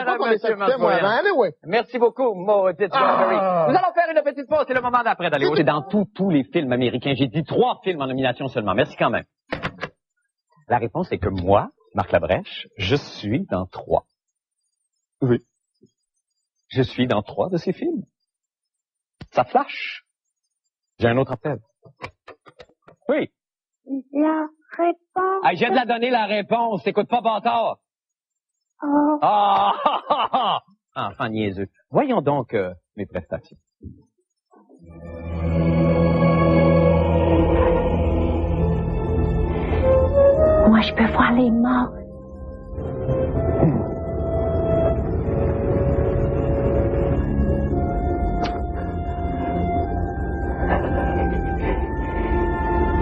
pense qu'on est satisfait, moi, avant. Anyway. Merci beaucoup, maudite Strawberry. Nous allons faire une petite pause. C'est le moment d'après d'aller au... Dans tous les films américains. J'ai dit 3 films en nomination seulement. Merci quand même. La réponse est que moi, Marc Labrèche, je suis dans 3. Oui. Je suis dans 3 de ces films. Ça flash. J'ai un autre appel. Oui. La réponse... Ah, je viens de la donner, la réponse. Écoute pas, bâtard. Oh. Ah! Enfant niaiseux. Voyons donc mes prestations. Moi, je peux voir les morts.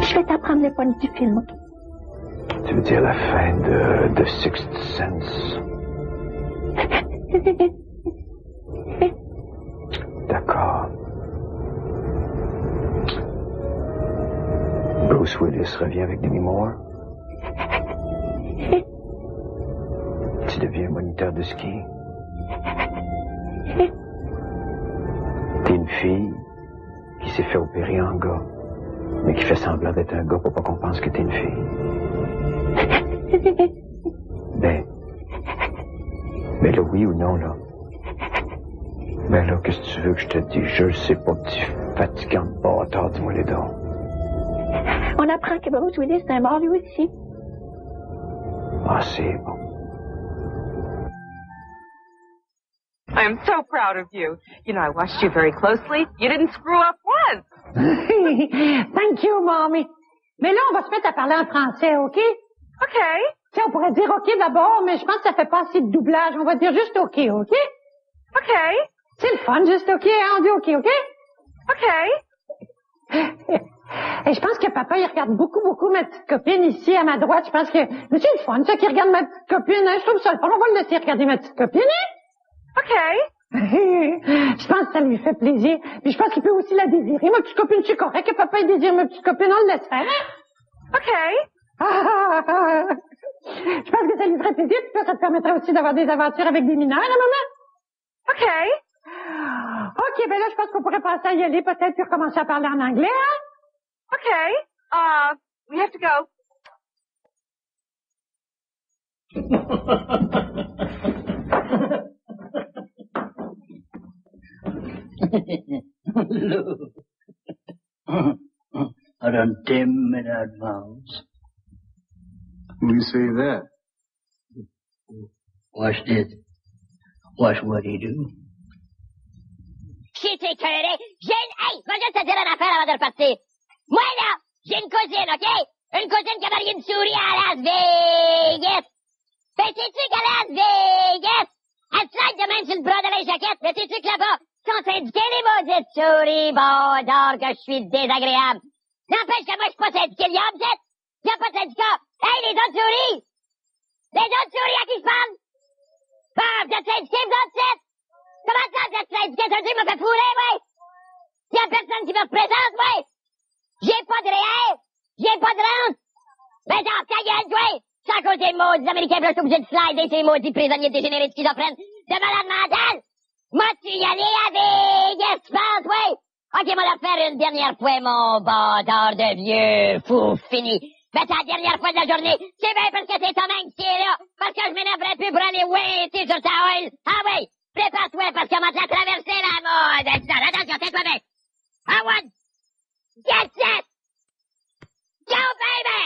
Je vais t'apprendre les points du film, OK? Tu veux dire la fin de Sixth Sense? D'accord. Bruce Willis revient avec Demi Moore. Tu deviens moniteur de ski. T'es une fille qui s'est fait opérer en gars, mais qui fait semblant d'être un gars pour pas qu'on pense que t'es une fille. Ben là, oui ou non, là? Ben là, qu'est-ce que tu veux que je te dise? Je le sais pas, petit fatigant de bâtard, dis-moi les dons. On apprend que Bruce Willis est mort lui aussi. Ah, c'est bon. I am so proud of you. You know, I watched you very closely. You didn't screw up once. Thank you, Mommy. Mais là, on va se mettre à parler en français, OK? OK. Tiens, on pourrait dire OK d'abord, mais je pense que ça fait pas assez de doublage. On va dire juste OK, OK? OK. C'est le fun, juste OK, hein? On dit OK, OK? OK. Et je pense que papa, il regarde beaucoup ma petite copine ici, à ma droite. Je pense que... Mais c'est le fun, ça, qu'il regarde ma petite copine. Hein? Je trouve ça le fun. On va le laisser regarder ma petite copine, hein? OK. Je pense que ça lui fait plaisir. Puis je pense qu'il peut aussi la désirer. Ma petite copine, c'est correct que papa il désire ma petite copine. On le laisse faire, hein? OK. Je pense que ça lui ferait plaisir. Puis ça te permettrait aussi d'avoir des aventures avec des mineurs, hein, maman? OK. OK, ben là, je pense qu'on pourrait passer à y aller, peut-être, puis recommencer à parler en anglais, hein? OK. We have to go. I done 10 in advance. We say that. Watch this. Watch what he do. J'ai écœuré. Hey, je vais juste te dire une affaire avant de repartir. Moi, là, j'ai une cousine, OK? Une cousine qui a marié une souris à Las Vegas. Ben, sais-tu qu'à Las Vegas, elle slide de même sur le bras de la jaquette, mais sais-tu que là-bas, sont syndiqués les maudites souris, bon, d'or que je suis désagréable. N'empêche que moi, je suis pas syndiqué, y'a pas de syndicat. Hey, les autres souris! Les autres souris à qui je parle? Bah, vous êtes syndiqués, vous autres, c'est? Comment ça, vous êtes syndiqués? Ça veut dire que je me fais fourrer, ouais? Y'a personne qui me représente, ouais? J'ai pas de réel! J'ai pas de rente! Ben, genre, ta gueule, ouais! C'est à cause des maudits Américains, pis là, je suis obligé de slider ces maudits prisonniers dégénérés de schizophrènes, de malades mentales! Moi, tu y allais à Vegas, tu penses, ouais? OK, moi, la faire une dernière fois, mon bâtard de vieux fou fini. Ben, c'est la dernière fois de la journée. C'est bien parce que c'est Tom Hanks qui est là. Parce que je m'énerverais plus pour aller ouinter sur ta oil. Ah oui, prépare-toi parce qu'on va te la traverser, la mode. Attention, tais-toi bien. I want... Get set! Go, baby!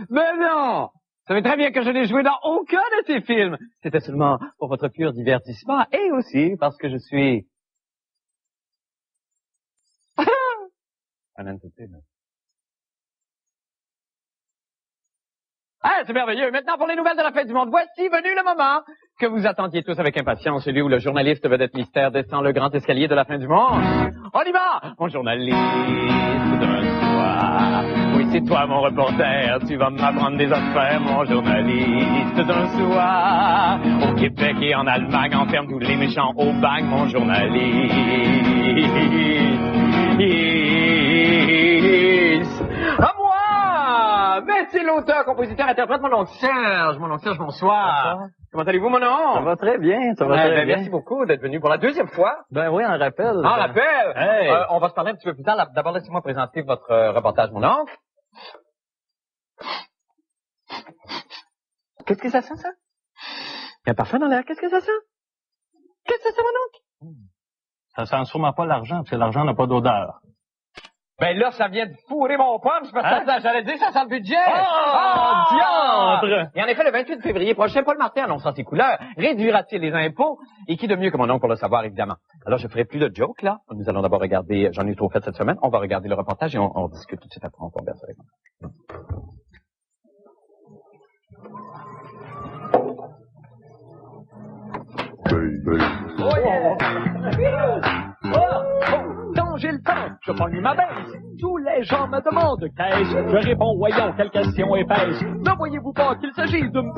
Mais non! Vous savez très bien que je n'ai joué dans aucun de ces films. C'était seulement pour votre pur divertissement et aussi parce que je suis... un entertainer. Ah, c'est merveilleux. Maintenant, pour les nouvelles de la fête du monde, voici venu le moment que vous attendiez tous avec impatience, celui où le journaliste vedette mystère descend le grand escalier de la fin du monde. On y va! Mon journaliste d'un soir. Oui, c'est toi, mon reporter. Tu vas m'apprendre des affaires, mon journaliste d'un soir. Au Québec et en Allemagne, enferme tous les méchants au bagne, mon journaliste. À moi! ben, c'est l'auteur, compositeur, interprète, mon oncle Serge. Mon oncle Serge, bonsoir. Comment allez-vous, mon oncle? Ça va très bien, ça va très bien. Merci beaucoup d'être venu pour la deuxième fois. Ben oui, en rappel. En rappel? Hey. On va se parler un petit peu plus tard. D'abord, laissez-moi présenter votre reportage, mon oncle. Qu'est-ce que ça sent, ça? Il y a un parfum dans l'air. Qu'est-ce que ça sent? Qu'est-ce que ça sent, mon oncle? Ça sent sûrement pas l'argent, parce que l'argent n'a pas d'odeur. Ben là, ça vient de fourrer mon punch, parce que j'allais dire, ça sent le budget! Diantre! Et en effet, le 28 février prochain, Paul Martin annonçant ses couleurs, réduira-t-il les impôts? Et qui de mieux que mon oncle pour le savoir, évidemment? Alors, je ferai plus de jokes, là. Nous allons d'abord regarder, j'en ai trop fait cette semaine, on va regarder le reportage et on discute tout de suite après, on converse avec moi. Quand j'ai le temps, je pogne ma baisse. Tous les gens me demandent qu'est-ce. Je réponds, voyons, quelle question épaisse. Ne voyez-vous pas qu'il s'agit d'une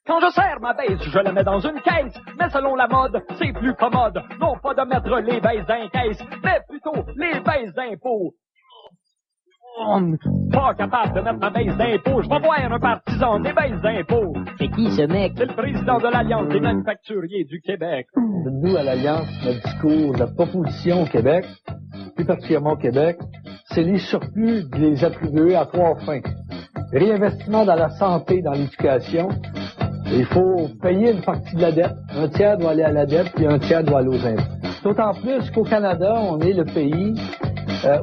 Quand je serre ma baisse, je la mets dans une caisse. Mais selon la mode, c'est plus commode. Non pas de mettre les baisses dans une caisse, mais plutôt les baisses d'impôts. Pas capable de mettre ma baisse d'impôts. Je vais voir un partisan des baisses d'impôts. C'est qui ce mec? C'est le président de l'Alliance des manufacturiers du Québec. Nous, à l'Alliance, notre discours, notre proposition au Québec, plus particulièrement au Québec, c'est les surplus de les attribuer à 3 fins. Réinvestissement dans la santé, dans l'éducation. Il faut payer une partie de la dette. Un tiers doit aller à la dette, puis un tiers doit aller aux impôts. D'autant plus qu'au Canada, on est le pays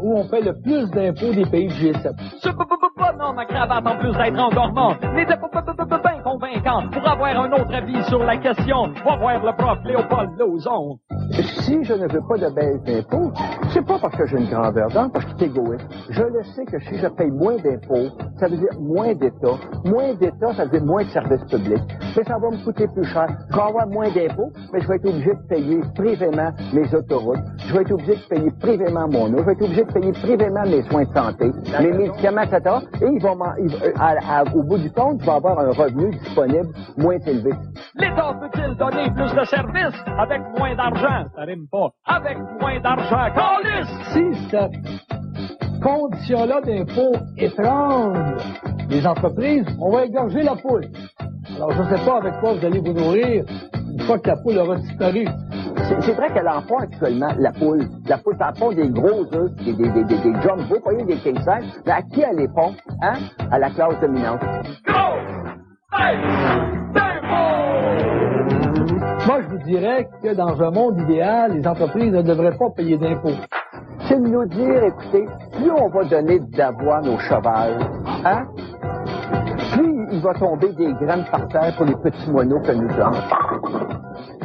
où on paie le plus d'impôts des pays du G7. Ce non, ma cravate, en plus d'être endormant, n'était pas bien convaincant. Pour avoir un autre avis sur la question, va voir le prof Léopold Lauzon. Si je ne veux pas de baisse d'impôts, c'est pas parce que j'ai une grandeur d'âme, parce que je suis égoïste. Je le sais que si je paye moins d'impôts, ça veut dire moins d'État. Moins d'État, ça veut dire moins de services publics. Mais ça va me coûter plus cher. Je vais avoir moins d'impôts, mais je vais être obligé de payer privément mes autoroutes. Je vais être obligé de payer privément mon eau. Je vais être obligé de payer privément mes soins de santé, mes médicaments, etc. Et au bout du compte, je vais avoir un revenu disponible moins élevé. L'État peut-il donner plus de services avec moins d'argent? Ça rime pas. Avec moins d'argent, câlisse! Si cette condition-là d'impôt étrange les entreprises, on va égorger la poule. Alors, je ne sais pas avec quoi vous allez vous nourrir une fois que la poule aura disparu. C'est vrai qu'elle en fond actuellement, la poule. La poule, ça en fond des gros œufs, des jumbo, pas des king size. Mais à qui elle les pond? Hein? À la classe dominante. Moi, je vous dirais que dans un monde idéal, les entreprises ne devraient pas payer d'impôts. C'est de nous dire, écoutez, plus on va donner d'avoine au cheval, hein? Plus il va tomber des graines par terre pour les petits moineaux que nous sommes.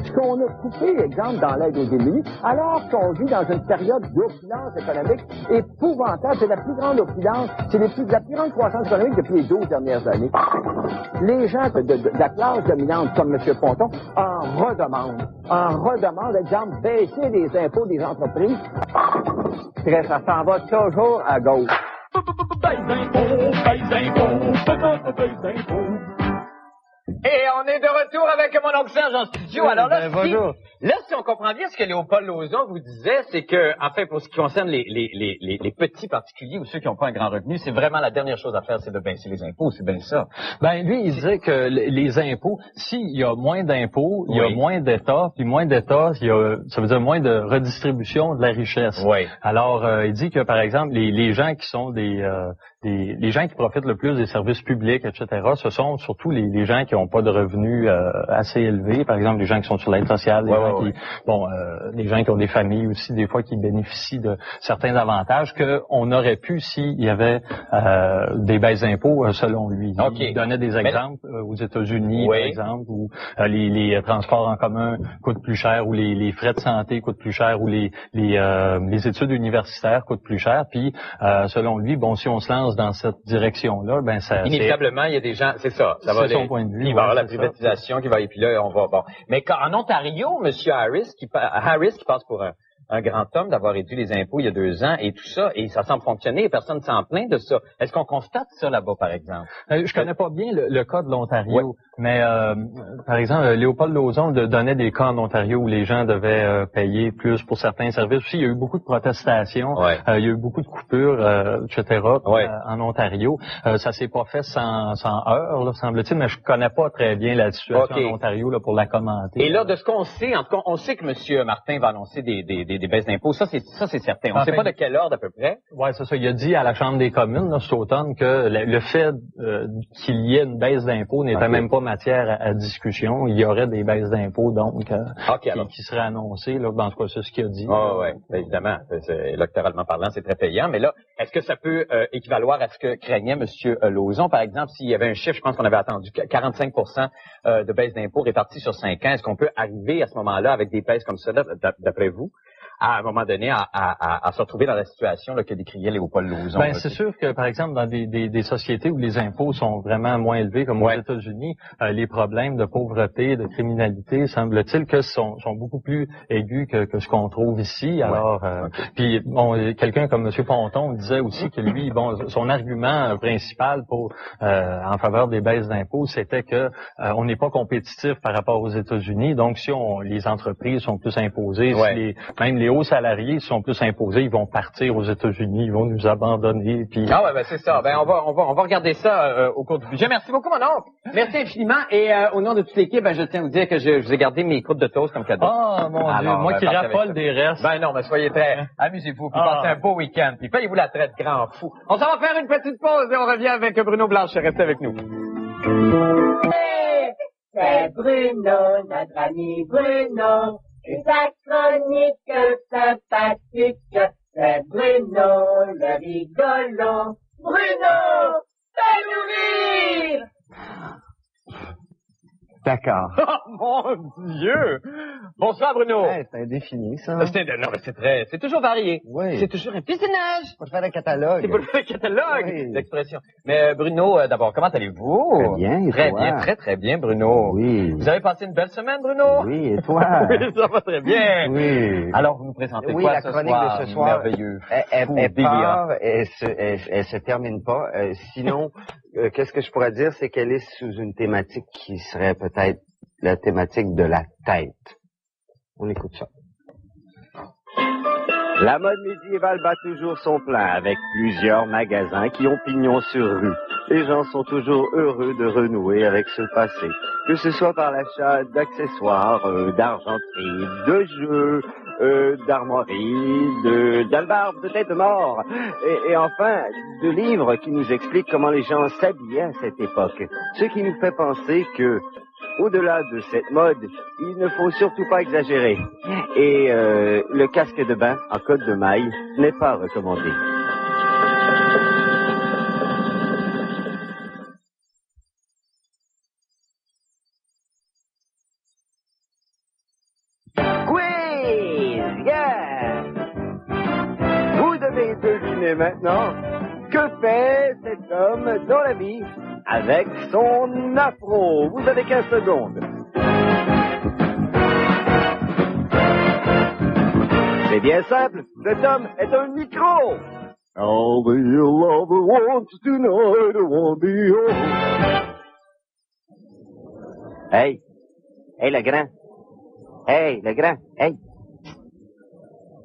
Ce qu'on a coupé, exemple, dans l'aide aux démunis, alors qu'on vit dans une période d'opulence économique épouvantable. C'est la plus grande opulence, c'est la plus grande croissance économique depuis les 12 dernières années. Les gens de la classe dominante, comme M. Ponton, en redemandent, exemple, baisser les impôts des entreprises. Ça s'en va toujours à gauche. Et on est de retour avec mon oncle Serge en studio. Alors là, bonjour. Si on comprend bien ce que Léopold Lauzon vous disait, c'est que, en fait, pour ce qui concerne les petits particuliers ou ceux qui n'ont pas un grand revenu, c'est vraiment la dernière chose à faire, c'est de baisser les impôts, c'est bien ça. Ben, lui, il disait que les impôts, s'il y a moins d'impôts, il y a moins d'État, puis moins d'État, ça veut dire moins de redistribution de la richesse. Oui. Alors, il dit que, par exemple, les gens qui sont les gens qui profitent le plus des services publics, etc., ce sont surtout les gens qui n'ont pas de revenus assez élevés, par exemple les gens qui sont sur l'aide sociale, les gens qui ont des familles aussi, des fois qui bénéficient de certains avantages qu'on aurait pu s'il y avait des baisses d'impôts, selon lui. Okay. Il donnait des exemples aux États-Unis, par exemple, où les transports en commun coûtent plus cher, ou les frais de santé coûtent plus cher, ou les études universitaires coûtent plus cher. Puis, selon lui, bon, si on se lance dans cette direction-là, ben ça... Inévitablement, il y a des gens... C'est ça. Ça va son point de vue. Il va y avoir la privatisation qui va... Et puis là, on va... Bon. Mais en Ontario, M. Harris, qui passe pour un un grand homme d'avoir réduit les impôts il y a 2 ans et tout ça, et ça semble fonctionner et personne ne s'en plaint de ça. Est-ce qu'on constate ça là-bas, par exemple? Je connais pas bien le cas de l'Ontario, mais par exemple, Léopold Lauzon donnait des cas en Ontario où les gens devaient payer plus pour certains services. Aussi, il y a eu beaucoup de protestations, il y a eu beaucoup de coupures, etc. En Ontario. Ça s'est pas fait sans heurts, là, semble-t-il, mais je connais pas très bien la situation en Ontario là, pour la commenter. Et là, de ce qu'on sait, en tout cas, on sait que M. Martin va annoncer des baisses d'impôts. Ça, c'est certain. On ne sait pas de quelle ordre à peu près. Oui, c'est ça. Il a dit à la Chambre des communes là, cet automne que le fait qu'il y ait une baisse d'impôts n'était même pas matière à discussion. Il y aurait des baisses d'impôts, donc, qui seraient annoncées. Là, en tout cas, c'est ce qu'il a dit. Oui, évidemment. Électoralement parlant, c'est très payant. Mais là, est-ce que ça peut équivaloir à ce que craignait M. Lauzon? Par exemple, s'il y avait un chiffre, je pense qu'on avait attendu 45 de baisse d'impôts répartis sur 5 ans. Est-ce qu'on peut arriver à ce moment-là avec des baisses comme ça, d'après vous, à un moment donné, à se retrouver dans la situation là, que décriait Léopold Lauzon? Ben, c'est sûr que, par exemple, dans des sociétés où les impôts sont vraiment moins élevés, comme aux États-Unis, les problèmes de pauvreté, de criminalité, semble-t-il que sont beaucoup plus aigus que ce qu'on trouve ici. Alors, puis quelqu'un comme M. Ponton disait aussi que lui, son argument principal en faveur des baisses d'impôts, c'était que on n'est pas compétitif par rapport aux États-Unis. Donc, si les entreprises sont plus imposées, si même les hauts salariés sont plus imposés, ils vont partir aux États-Unis, ils vont nous abandonner. Puis... c'est ça. Ben on va regarder ça au cours du budget. Merci beaucoup, mon oncle. Merci infiniment. Et au nom de toute l'équipe, je tiens à vous dire que je vous ai gardé mes croûtes de toast comme cadeau. Oh mon Dieu, moi qui raffole des restes. Ben non, mais soyez très amusez-vous, puis passez un beau week-end, puis payez-vous la traite, grand fou. On s'en va faire une petite pause et on revient avec Bruno Blanchet. Restez avec nous. C'est Bruno, notre ami Bruno. Et sa chronique sympathique, c'est Bruno, le rigolo. Bruno, fais-nous rire! D'accord. Oh mon Dieu! Bonsoir Bruno. C'est indéfini, ça. Non, mais c'est toujours varié. Oui. C'est toujours un personnage. Pour faire un catalogue. C'est pour faire un catalogue d'expression. Mais Bruno, d'abord, comment allez-vous? Très bien, et Très toi? bien, très très bien, Bruno. Oui. Vous avez passé une belle semaine, Bruno? Oui, et toi? Oui, ça va très bien. Oui. Alors, vous nous présentez quoi la chronique de ce soir? Merveilleux. Elle part, elle se termine pas. Sinon, qu'est-ce que je pourrais dire, c'est qu'elle est sous une thématique qui serait peut-être la thématique de la tête. On écoute ça. La mode médiévale bat toujours son plein avec plusieurs magasins qui ont pignon sur rue. Les gens sont toujours heureux de renouer avec ce passé, que ce soit par l'achat d'accessoires, d'argenterie, de jeux, d'armoiries, d'albarbes, de têtes de mort, et enfin de livres qui nous expliquent comment les gens s'habillaient à cette époque. Ce qui nous fait penser que, au-delà de cette mode, il ne faut surtout pas exagérer. Et le casque de bain en côte de maille n'est pas recommandé. Quiz! Yeah! Vous devez deviner maintenant que fait cet homme dans la vie avec son afro. Vous avez 15 secondes. C'est bien simple, cet homme est un micro. All the lover wants tonight won't be home. Hey, le grand. Hey, le grand. Hey.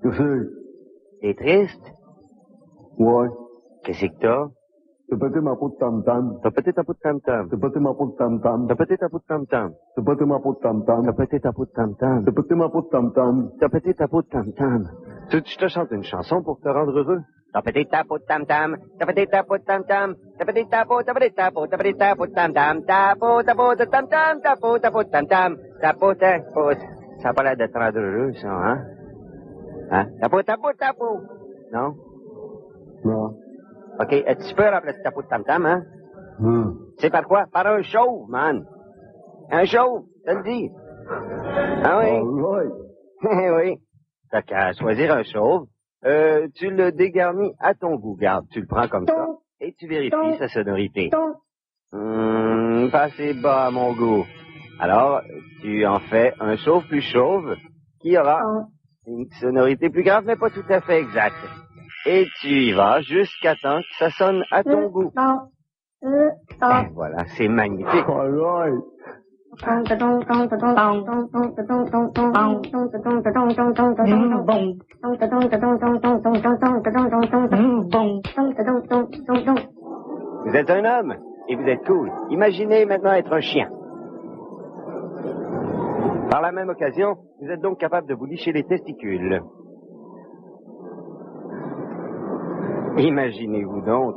Qu'est-ce que c'est? T'es triste? Ouais. Qu'est-ce que t'as? T'as pété ma peau de tam-tam. T'as pété ta peau de tam-tam. T'as pété ma peau de tam-tam. T'as pété ta peau de tam-tam. T'as pété ma peau de tam-tam. T'as pété ta peau de tam-tam. T'as pété ma peau de tam-tam. T'as pété ta peau de tam-tam. Tu te chantes une chanson pour te rendre heureux? T'as pété ta peau de tam-tam. T'as pété ta peau de tam-tam. T'as pété ta peau, t'as pété ta peau, t'as pété ta peau de tam-tam. Ta peau de tam-tam. Ta peau de tam-tam. Ta peau. Ça a pas l'air d'être rendre heureux, ça, hein? Hein? Ta peau. Non? Non. OK, tu peux remplacer ta peau de tam-tam, hein? C'est par quoi? Par un chauve, man. Un chauve, je te le dis. Ah oui? Oui. T'as qu'à choisir un chauve. Tu le dégarnis à ton goût. Garde, tu le prends comme ça et tu vérifies sa sonorité. Pas assez bas à mon goût. Alors, tu en fais un chauve plus chauve qui aura Une sonorité plus grave, mais pas tout à fait exacte. Et tu y vas jusqu'à temps que ça sonne à ton goût. Et voilà, c'est magnifique. Vous êtes un homme et vous êtes cool. Imaginez maintenant être un chien. Par la même occasion, vous êtes donc capable de vous licher les testicules. Imaginez-vous donc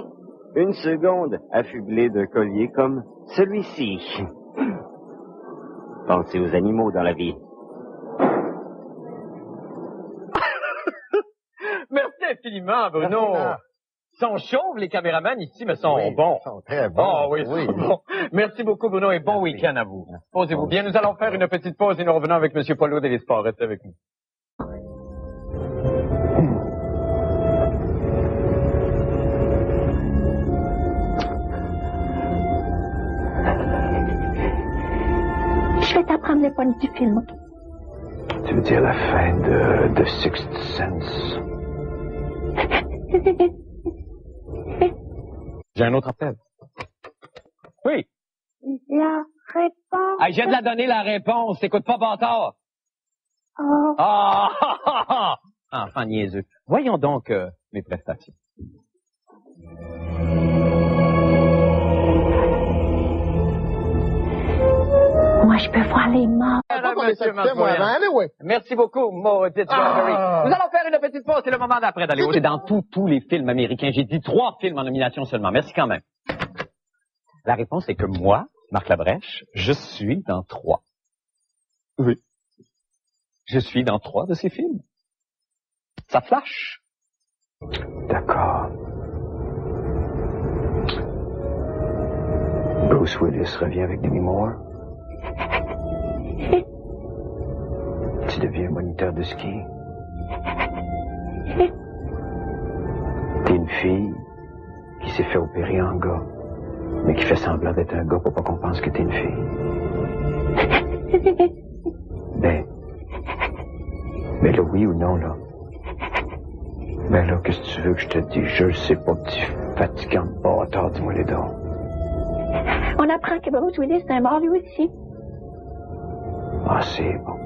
une seconde affublé d'un collier comme celui-ci. Pensez aux animaux dans la vie. Merci infiniment, Bruno. Ils sont chauves, les caméramans ici, mais sont bons. Ils sont très bons. Oh oui, ils sont bons. Merci beaucoup, Bruno, et bon week-end à vous. Posez-vous bien. Nous allons faire une petite pause et nous revenons avec M. Paulot des Sports. Restez avec nous. Je vais t'apprendre les points du film, OK? Tu veux dire la fin de Sixth Sense? J'ai un autre appel. Oui. La réponse... Ah, je viens de la donner, la réponse. Écoute pas, bâtard. Oh. Ah! Enfant niaiseux. Voyons donc mes prestations. Moi, je peux voir les morts. Merci beaucoup, maudite Strawberry. Nous allons faire une petite pause. C'est le moment d'après d'aller au... C'est dans tous les films américains. J'ai dit 3 films en nomination seulement. Merci quand même. La réponse est que moi, Marc Labrèche, je suis dans 3. Oui. Je suis dans 3 de ces films. Ça flash. D'accord. Bruce Willis revient avec Demi Moore. Tu deviens moniteur de ski. T'es une fille qui s'est fait opérer en gars, mais qui fait semblant d'être un gars pour pas qu'on pense que t'es une fille. Ben là, oui ou non, là? Ben là, qu'est-ce que tu veux que je te dise? Je le sais pas, petit fatigant de bâtard, dis-moi les dents. On apprend que Bruce Willis est mort lui aussi. Ah, c'est bon.